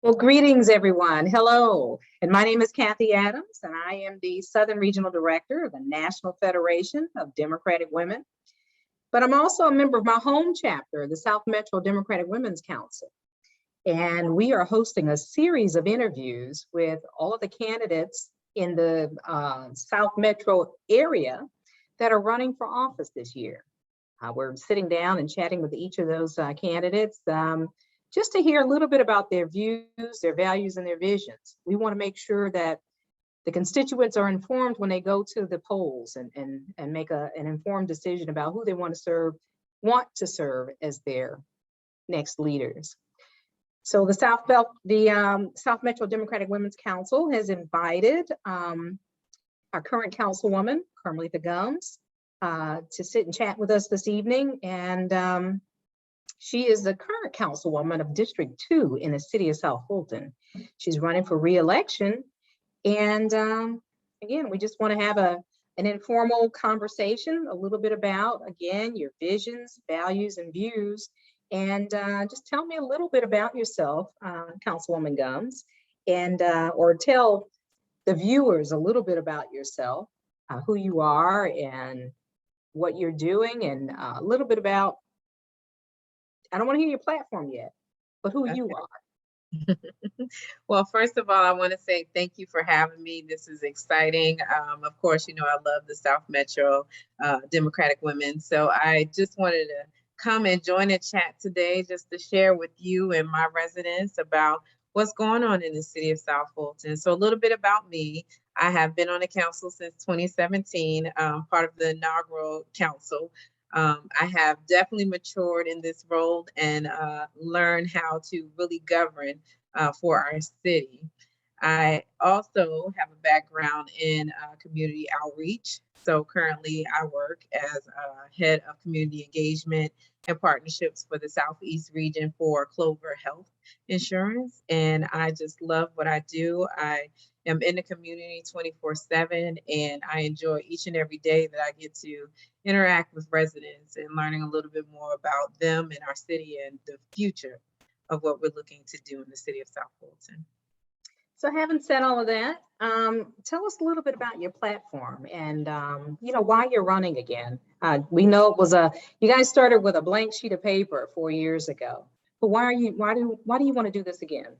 Well, greetings, everyone. Hello. And my name is Kathy Adams, and I am the Southern Regional Director of the National Federation of Democratic Women. But I'm also a member of my home chapter, the South Metro Democratic Women's Council. And we are hosting a series of interviews with all of the candidates in the South Metro area that are running for office this year. We're sitting down and chatting with each of those candidates just to hear a little bit about their views, their values, and their visions. We want to make sure that the constituents are informed when they go to the polls and make an informed decision about who they want to serve as their next leaders. So the South Metro Democratic Women's Council has invited our current councilwoman, Carmalitha Gumbs, to sit and chat with us this evening. And she is the current councilwoman of District 2 in the City of South Fulton. She's running for re-election. And again, we just want to have an informal conversation, a little bit about, again, your visions, values, and views. And just tell me a little bit about yourself, Councilwoman Gumbs, and or tell the viewers a little bit about yourself, who you are and what you're doing, and a little bit about, I don't want to hear your platform yet, but who you are. Well, first of all, I want to say thank you for having me. This is exciting. Of course, you know, I love the South Metro Democratic Women. So I just wanted to come and join the chat today just to share with you and my residents about what's going on in the City of South Fulton. So a little bit about me. I have been on the council since 2017, part of the inaugural council. I have definitely matured in this role and learned how to really govern for our city. I also have a background in community outreach. So currently I work as head of community engagement and partnerships for the Southeast region for Clover Health Insurance. And I just love what I do. I am in the community 24/7, and I enjoy each and every day that I get to interact with residents and learning a little bit more about them and our city and the future of what we're looking to do in the City of South Fulton. So having said all of that, tell us a little bit about your platform and you know, why you're running again. We know it was you guys started with a blank sheet of paper 4 years ago, but why do you want to do this again?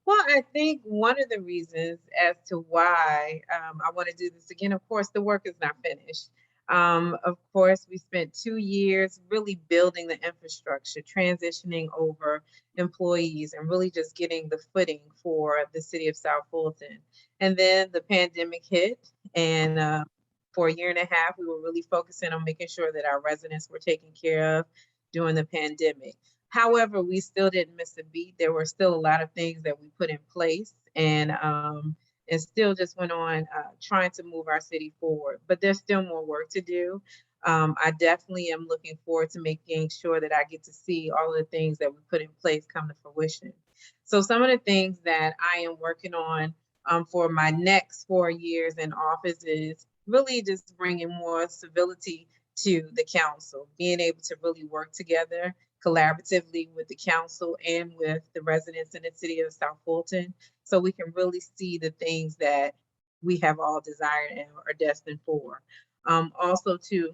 Well, I think one of the reasons as to why I want to do this again, of course, the work is not finished. Of course, we spent 2 years really building the infrastructure, transitioning over employees, and really just getting the footing for the City of South Fulton. And then the pandemic hit, and for 1.5 years, we were really focusing on making sure that our residents were taken care of during the pandemic. However, we still didn't miss a beat. There were still a lot of things that we put in place, and still just went on trying to move our city forward. But there's still more work to do. I definitely am looking forward to making sure that I get to see all of the things that we put in place come to fruition. So some of the things that I am working on for my next 4 years in office is really just bringing more civility to the council, being able to really work together collaboratively with the council and with the residents in the City of South Fulton, so we can really see the things that we have all desired and are destined for. Also to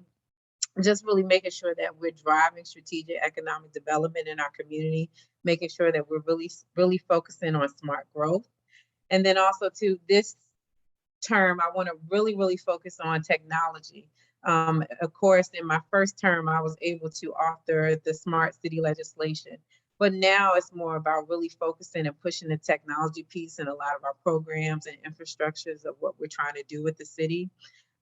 just really making sure that we're driving strategic economic development in our community, making sure that we're really focusing on smart growth. And then also to this term, I want to really focus on technology. Of course, in my first term, I was able to author the smart city legislation, but now it's more about really focusing and pushing the technology piece in a lot of our programs and infrastructures of what we're trying to do with the city.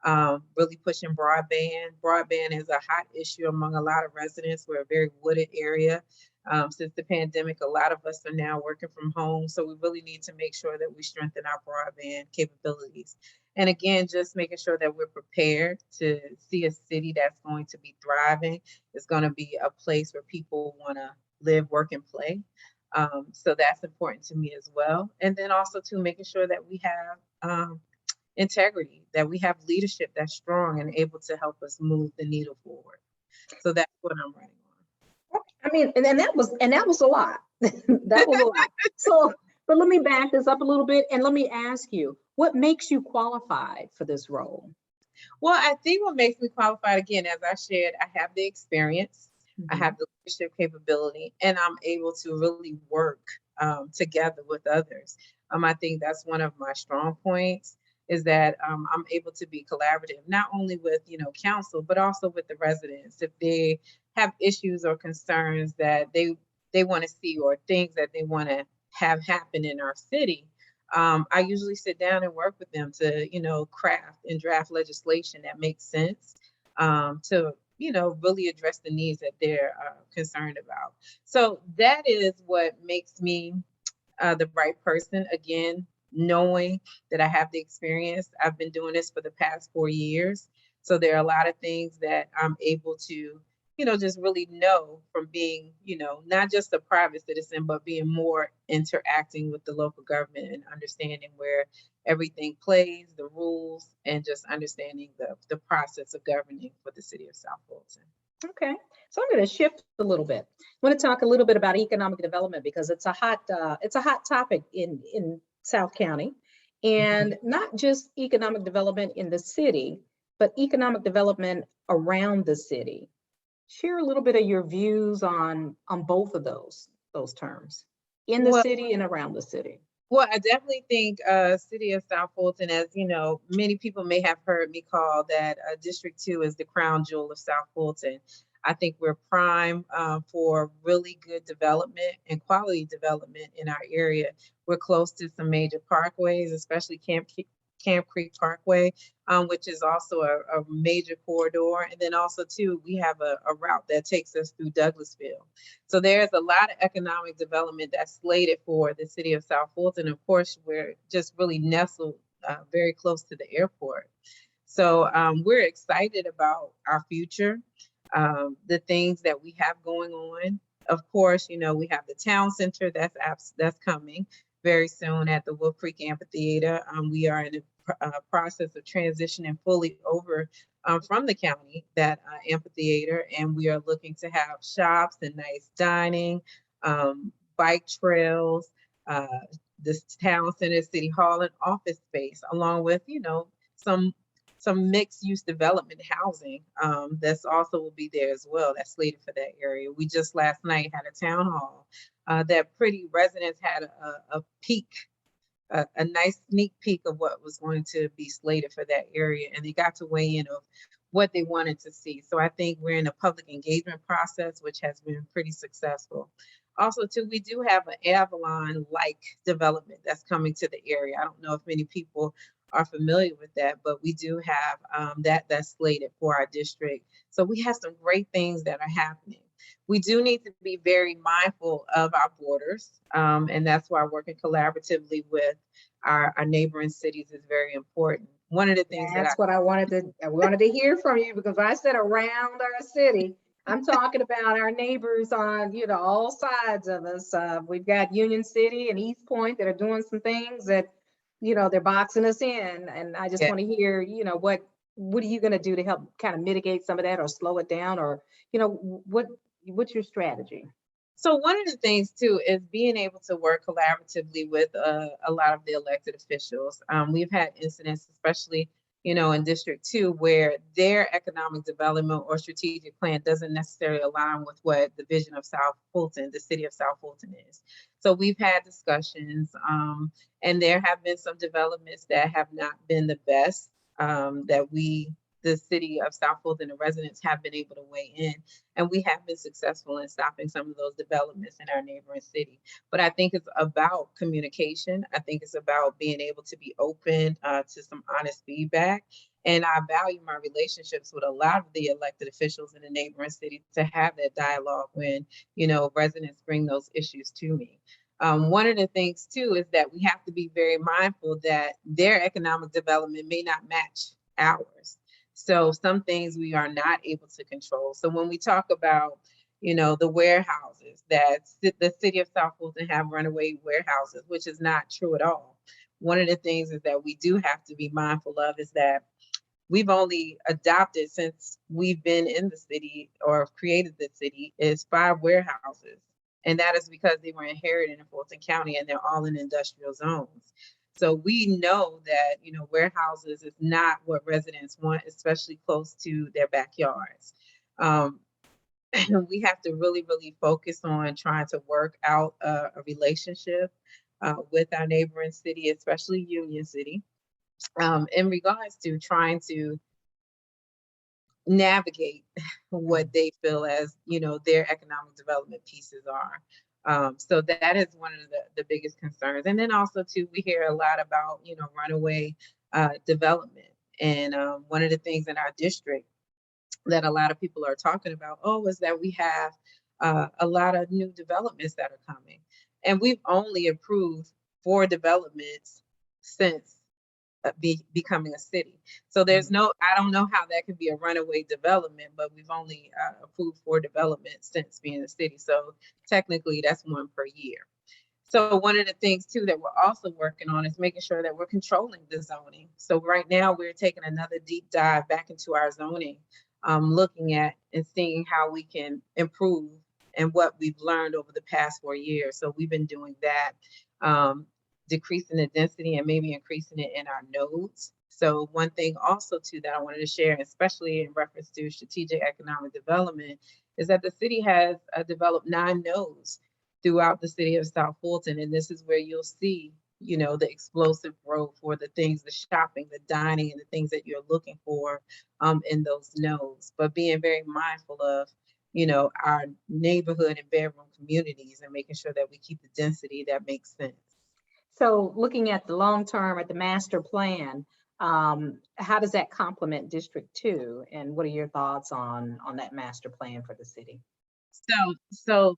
Really pushing broadband. Broadband is a hot issue among a lot of residents. We're a very wooded area. Since the pandemic, a lot of us are now working from home. So we really need to make sure that we strengthen our broadband capabilities. And again, just making sure that we're prepared to see a city that's going to be thriving. It's going to be a place where people want to live, work, and play. So that's important to me as well. And then also to making sure that we have integrity, that we have leadership that's strong and able to help us move the needle forward. So that's what I'm running on. I mean, and that was a lot. That was a lot. So But let me back this up a little bit and let me ask you, what makes you qualified for this role? Well, I think what makes me qualified, again, as I shared, I have the experience, I Mhm. have the leadership capability, and I'm able to really work together with others. I think that's one of my strong points is that I'm able to be collaborative, not only with, council, but also with the residents. If they have issues or concerns that they want to see or things that they want to have happen in our city, I usually sit down and work with them to, craft and draft legislation that makes sense to, really address the needs that they're concerned about. So that is what makes me the right person. Again, knowing that I have the experience. I've been doing this for the past 4 years. So there are a lot of things that I'm able to, just really know from being, not just a private citizen, but being more interacting with the local government and understanding where everything plays, the rules, and just understanding the process of governing for the city of South Fulton. Okay, so I'm going to shift a little bit. I want to talk a little bit about economic development because it's a hot topic in South County, and not just economic development in the city, but economic development around the city. Share a little bit of your views on both of those terms, in the Well, city and around the city. Well, I definitely think City of South Fulton, as you know, many people may have heard me call that District 2 is the crown jewel of South Fulton. I think we're prime for really good development and quality development in our area. We're close to some major parkways, especially Camp Creek Parkway, which is also a major corridor. And then also too, we have a route that takes us through Douglasville. So there's a lot of economic development that's slated for the city of South Fulton. Of course, we're just really nestled very close to the airport. So we're excited about our future, the things that we have going on. Of course, we have the town center that's coming very soon at the Wolf Creek Amphitheater. We are in the process of transitioning fully over from the county, that amphitheater, and we are looking to have shops and nice dining, bike trails, uh, this town center, city hall, and office space, along with some mixed use development housing that's also will be there as well. That's slated for that area. We just last night had a town hall that pretty residents had a peek, a nice sneak peek of what was going to be slated for that area, and they got to weigh in of what they wanted to see. So I think we're in a public engagement process, which has been pretty successful. Also, too, we do have an Avalon-like development that's coming to the area. I don't know if many people are familiar with that, but we do have that's slated for our district. So we have some great things that are happening. We do need to be very mindful of our borders, and that's why working collaboratively with our neighboring cities is very important. One of the things that That's what I wanted to hear from you, because I said around our city. I'm talking about our neighbors on, all sides of us. We've got Union City and East Point that are doing some things that, they're boxing us in. And I just yeah. want to hear, what are you going to do to help kind of mitigate some of that or slow it down, or, what's your strategy? So one of the things too is being able to work collaboratively with a lot of the elected officials. We've had incidents, especially in District 2, where their economic development or strategic plan doesn't necessarily align with what the vision of South Fulton, the city of South Fulton, is. So we've had discussions, and there have been some developments that have not been the best, that the city of South Fulton, the residents, have been able to weigh in. And we have been successful in stopping some of those developments in our neighboring city. But I think it's about communication. I think it's about being able to be open to some honest feedback. And I value my relationships with a lot of the elected officials in the neighboring city to have that dialogue when, residents bring those issues to me. One of the things too is that we have to be very mindful that their economic development may not match ours. So some things we are not able to control. So when we talk about, the warehouses that the city of South Fulton have runaway warehouses, which is not true at all. One of the things is that we do have to be mindful of is that we've only adopted, since we've been in the city or created the city, is 5 warehouses. And that is because they were inherited in Fulton County and they're all in industrial zones. So we know that, warehouses is not what residents want, especially close to their backyards. We have to really, really focus on trying to work out a relationship with our neighboring city, especially Union City, in regards to trying to navigate what they feel as, their economic development pieces are. So that is one of the biggest concerns. And then also too, we hear a lot about, runaway development. And one of the things in our district that a lot of people are talking about, is that we have a lot of new developments that are coming. And we've only approved 4 developments since becoming a city. So there's I don't know how that could be a runaway development, but we've only approved 4 developments since being a city. So technically that's 1 per year. So one of the things too that we're also working on is making sure that we're controlling the zoning. So right now we're taking another deep dive back into our zoning, looking at and seeing how we can improve and what we've learned over the past 4 years. So we've been doing that, decreasing the density and maybe increasing it in our nodes. So one thing also too that I wanted to share, especially in reference to strategic economic development, is that the city has developed 9 nodes throughout the city of South Fulton. And this is where you'll see, the explosive growth for the things, the shopping, the dining, and the things that you're looking for in those nodes. But being very mindful of, our neighborhood and bedroom communities and making sure that we keep the density that makes sense. So looking at the long term, at the master plan, how does that complement District 2? And what are your thoughts on that master plan for the city? So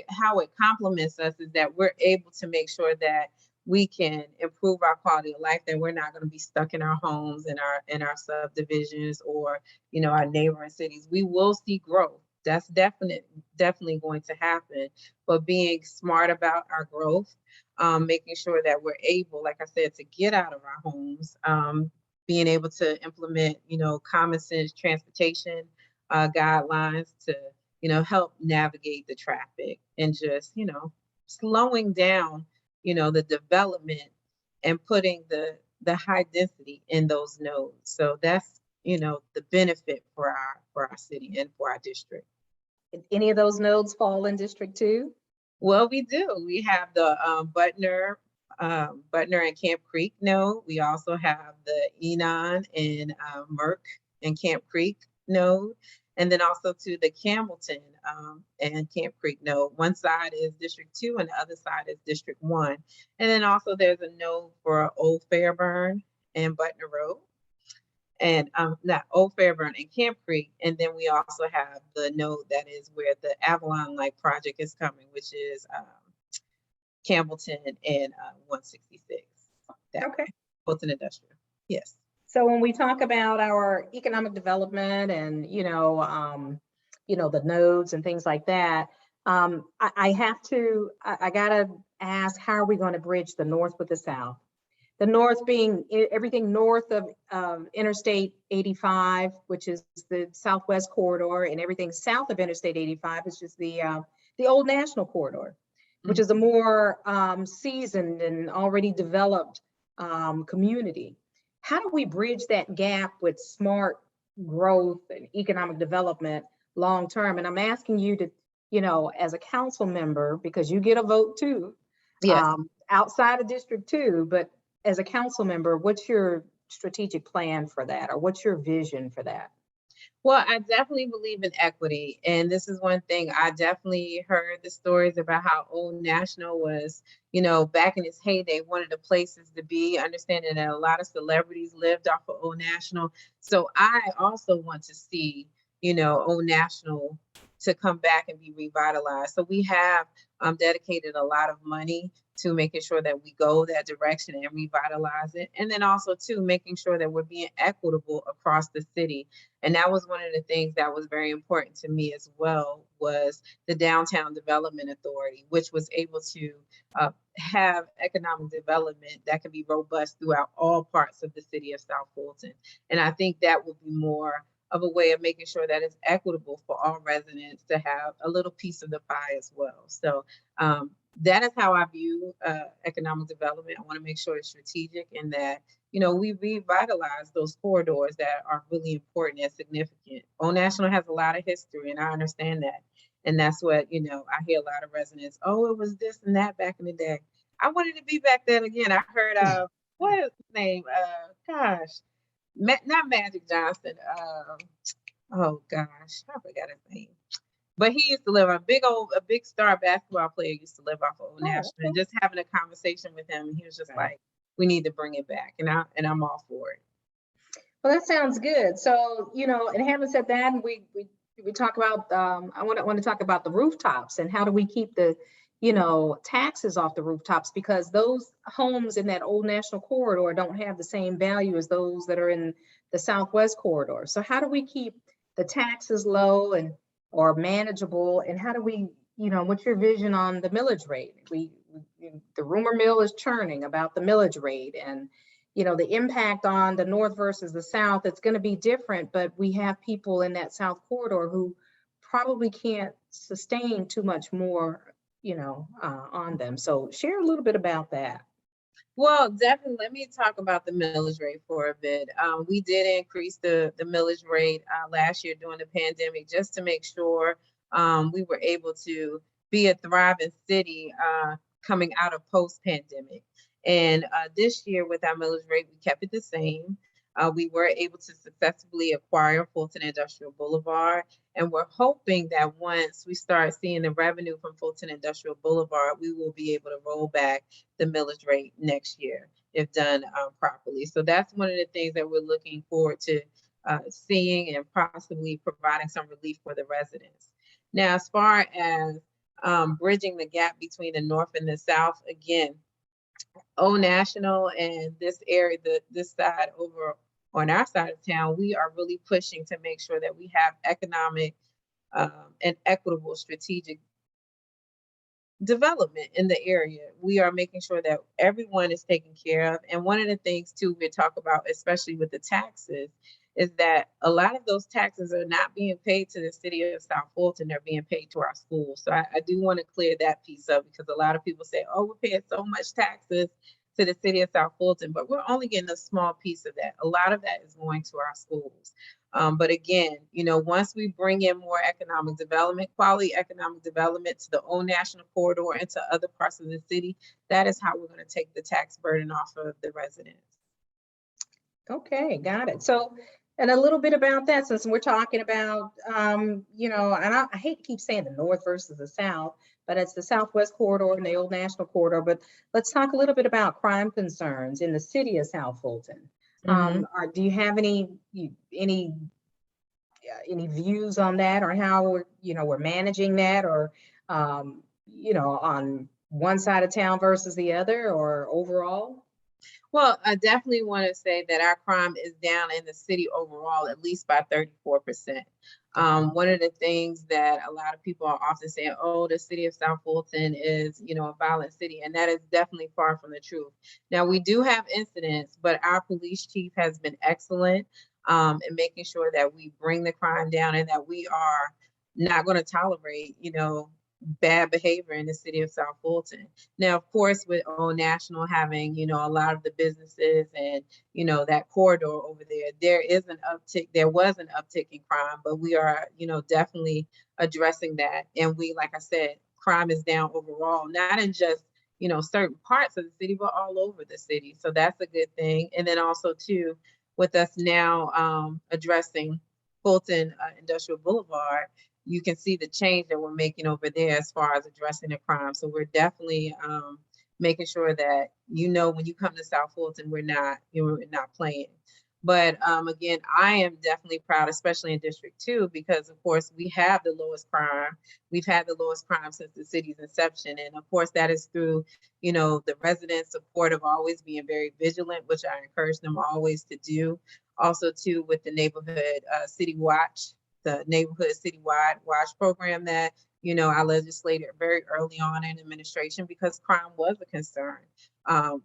how it complements us is that we're able to make sure that we can improve our quality of life, that we're not going to be stuck in our homes, in our subdivisions, or our neighboring cities. We will see growth. That's definitely going to happen. But being smart about our growth, making sure that we're able, like I said, to get out of our homes, being able to implement, common sense transportation guidelines to help navigate the traffic, and just, slowing down, the development and putting the high density in those nodes. So that's, the benefit for our city and for our district. Did any of those nodes fall in District 2? Well, we do. We have the Butner and Camp Creek node. We also have the Enon and Merck and Camp Creek node. And then also to the Campbellton and Camp Creek node. One side is District 2 and the other side is District 1. And then also there's a node for Old Fairburn and Butner Road. And not Old Fairburn and Camp Creek. And then we also have the node that is where the Avalon Light project is coming, which is Campbellton and 166. Okay. Fulton Industrial. Yes. So when we talk about our economic development and, the nodes and things like that, I gotta ask, how are we going to bridge the North with the South? The North being everything north of Interstate 85, which is the Southwest corridor, and everything south of Interstate 85 is just the old National Corridor, which is a more seasoned and already developed community. How do we bridge that gap with smart growth and economic development long term? And I'm asking you to, as a council member, because you get a vote too, yes. Outside of District 2, but as a council member, what's your strategic plan for that, or what's your vision for that? Well, I definitely believe in equity. And this is one thing, I definitely heard the stories about how Old National was, back in its heyday, one of the places to be, understanding that a lot of celebrities lived off of Old National. So I also want to see, Old National to come back and be revitalized. So we have dedicated a lot of money to making sure that we go that direction and revitalize it. And then also too, making sure that we're being equitable across the city. And that was one of the things that was very important to me as well, was the Downtown Development Authority, which was able to have economic development that can be robust throughout all parts of the city of South Fulton. And I think that will be more of a way of making sure that it's equitable for all residents to have a little piece of the pie as well. So that is how I view economic development. I want to make sure it's strategic and that, you know, we revitalize those corridors that are really important and significant. Old National has a lot of history, and I understand that. And that's what, you know, I hear a lot of residents, oh, it was this and that back in the day. I wanted to be back then again. I heard, what is his name? Gosh, not Magic Johnson. Oh gosh, I forgot his name. But he used to live a big star basketball player used to live off of Old National. okay. And just having a conversation with him, and he was just Right. like, we need to bring it back. And I'm all for it. Well, that sounds good. So, you know, and having said that, we talk about, I want to talk about the rooftops and how do we keep the, you know, taxes off the rooftops, because those homes in that Old National Corridor don't have the same value as those that are in the Southwest Corridor. So how do we keep the taxes low and or manageable? And how do we, you know, what's your vision on the millage rate? The rumor mill is churning about the millage rate, and you know, the impact on the North versus the South, it's going to be different, but we have people in that South corridor who probably can't sustain too much more, you know, on them. So share a little bit about that. Well, definitely. Let me talk about the millage rate for a bit. We did increase the millage rate last year during the pandemic just to make sure we were able to be a thriving city coming out of post-pandemic. And this year with our millage rate, we kept it the same. We were able to successfully acquire Fulton Industrial Boulevard. And we're hoping that once we start seeing the revenue from Fulton Industrial Boulevard, we will be able to roll back the millage rate next year if done properly. So that's one of the things that we're looking forward to seeing and possibly providing some relief for the residents. Now, as far as bridging the gap between the North and the South, again, Old National and this area, this side over on our side of town, we are really pushing to make sure that we have economic and equitable strategic development in the area. We are making sure that everyone is taken care of. And one of the things too we talk about, especially with the taxes, is that a lot of those taxes are not being paid to the city of South Fulton, they're being paid to our schools. So I do want to clear that piece up, because a lot of people say, oh, we're paying so much taxes to the city of South Fulton, but we're only getting a small piece of that. A lot of that is going to our schools. But again, you know, once we bring in more economic development, quality economic development to the Old National Corridor and to other parts of the city, that is how we're going to take the tax burden off of the residents. Okay, got it. So, and a little bit about that, since we're talking about, you know, and I hate to keep saying the North versus the South, but it's the Southwest Corridor and the Old National Corridor. But let's talk a little bit about crime concerns in the city of South Fulton. Do you have any views on that, or how we're managing that, or you know, on one side of town versus the other, or overall? Well, I definitely want to say that our crime is down in the city overall, at least by 34%. One of the things that a lot of people are often saying, oh, the city of South Fulton is, you know, a violent city, and that is definitely far from the truth. Now, we do have incidents, but our police chief has been excellent in making sure that we bring the crime down and that we are not going to tolerate, you know, bad behavior in the city of South Fulton. Now, of course, with Old National having, you know, a lot of the businesses and, you know, that corridor over there, there was an uptick in crime, but we are, you know, definitely addressing that. And we, like I said, crime is down overall, not in just, you know, certain parts of the city, but all over the city. So that's a good thing. And then also too, with us now addressing Fulton Industrial Boulevard, you can see the change that we're making over there as far as addressing the crime. So we're definitely making sure that, you know, when you come to South Fulton, we're not playing. But again, I am definitely proud, especially in District 2, because of course we have the lowest crime. We've had the lowest crime since the city's inception. And of course that is through, you know, the residents' support of always being very vigilant, which I encourage them always to do. Also too, with the neighborhood city watch, the neighborhood citywide watch program that, you know, I legislated very early on in administration, because crime was a concern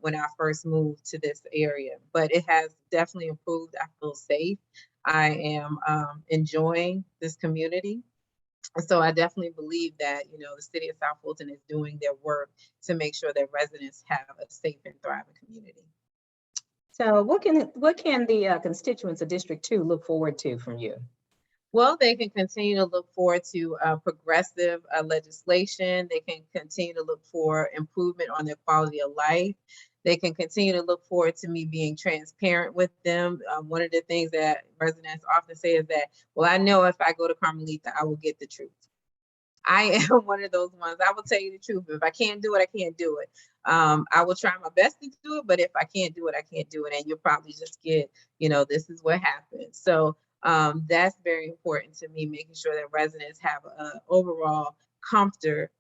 when I first moved to this area, but it has definitely improved. I feel safe. I am enjoying this community. So I definitely believe that, you know, the city of South Fulton is doing their work to make sure that residents have a safe and thriving community. So what can the constituents of District 2 look forward to from you? Well, they can continue to look forward to progressive legislation. They can continue to look for improvement on their quality of life. They can continue to look forward to me being transparent with them. One of the things that residents often say is that, well, I know if I go to Carmalitha, I will get the truth. I am one of those ones. I will tell you the truth. If I can't do it, I can't do it. I will try my best to do it, but if I can't do it, I can't do it. And you'll probably just get, you know, this is what happens. So that's very important to me, making sure that residents have an overall comfort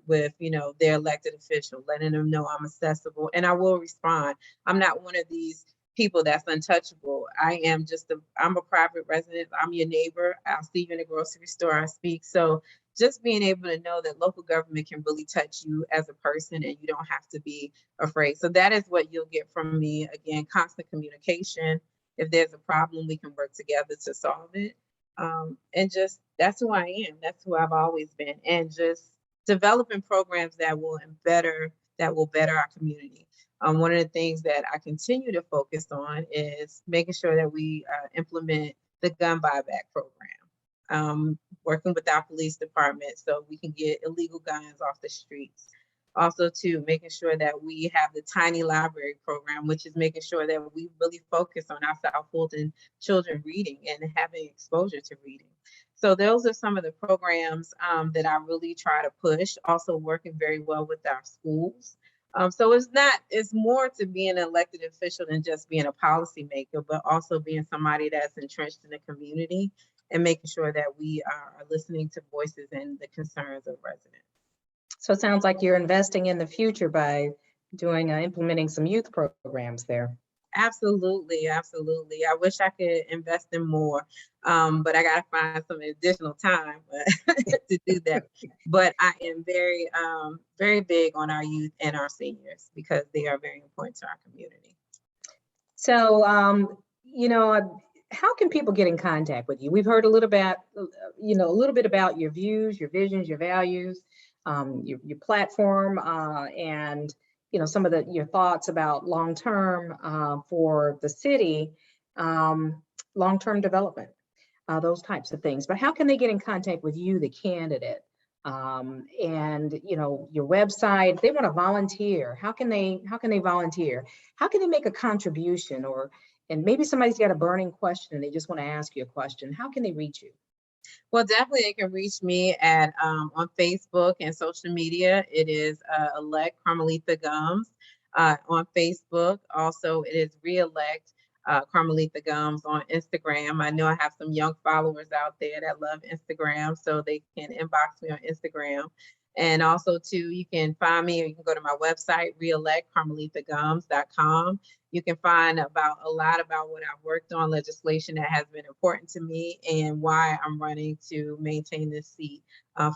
with, you know, their elected official, letting them know I'm accessible and I will respond. I'm not one of these people that's untouchable. I'm a private resident. I'm your neighbor. I'll see you in the grocery store. I speak. So just being able to know that local government can really touch you as a person and you don't have to be afraid. So that is what you'll get from me. Again, constant communication. If there's a problem, we can work together to solve it. And just, that's who I am. That's who I've always been. And just developing programs that will better our community. One of the things that I continue to focus on is making sure that we implement the gun buyback program. Working with our police department so we can get illegal guns off the streets. Also, too, making sure that we have the tiny library program, which is making sure that we really focus on our South Fulton children reading and having exposure to reading. So those are some of the programs that I really try to push. Also working very well with our schools. So it's more to being an elected official than just being a policymaker, but also being somebody that's entrenched in the community and making sure that we are listening to voices and the concerns of residents. So it sounds like you're investing in the future by implementing some youth programs there. Absolutely, absolutely. I wish I could invest in more, but I got to find some additional time to do that. But I am very, very big on our youth and our seniors because they are very important to our community. So, you know, how can people get in contact with you? We've heard a little bit about your views, your visions, your values, your platform, and you know, some of your thoughts about long-term for the city, long-term development, those types of things. But how can they get in contact with you, the candidate? And you know, your website, if they want to volunteer, how can they volunteer? How can they make a contribution? And maybe somebody's got a burning question and they just want to ask you a question. How can they reach you? Well, definitely they can reach me at on Facebook and social media. It is elect Carmalitha Gumbs on Facebook. Also, it is reelect Carmalitha Gumbs on Instagram. I know I have some young followers out there that love Instagram, so they can inbox me on Instagram. And also, too, you can find me, or you can go to my website, reelectcarmalithagumbs.com. You can find a lot about what I've worked on, legislation that has been important to me, and why I'm running to maintain this seat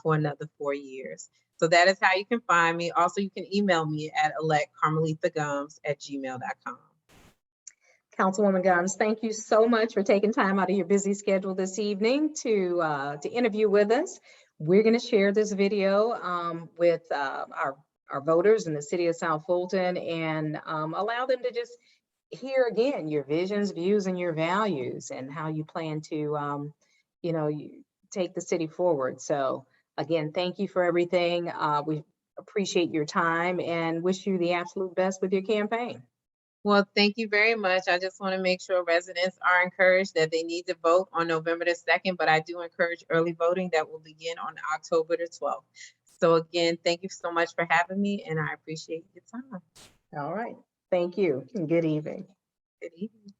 for another 4 years. So that is how you can find me. Also, you can email me at electcarmalithagumbs@gmail.com. Councilwoman Gumbs, thank you so much for taking time out of your busy schedule this evening to interview with us. We're going to share this video with our voters in the city of South Fulton and allow them to just hear again your visions, views, and your values and how you plan to, you know, take the city forward. So again, thank you for everything. We appreciate your time and wish you the absolute best with your campaign. Well, thank you very much. I just want to make sure residents are encouraged that they need to vote on November the 2nd, but I do encourage early voting that will begin on October the 12th. So again, thank you so much for having me and I appreciate your time. All right. Thank you and good evening. Good evening.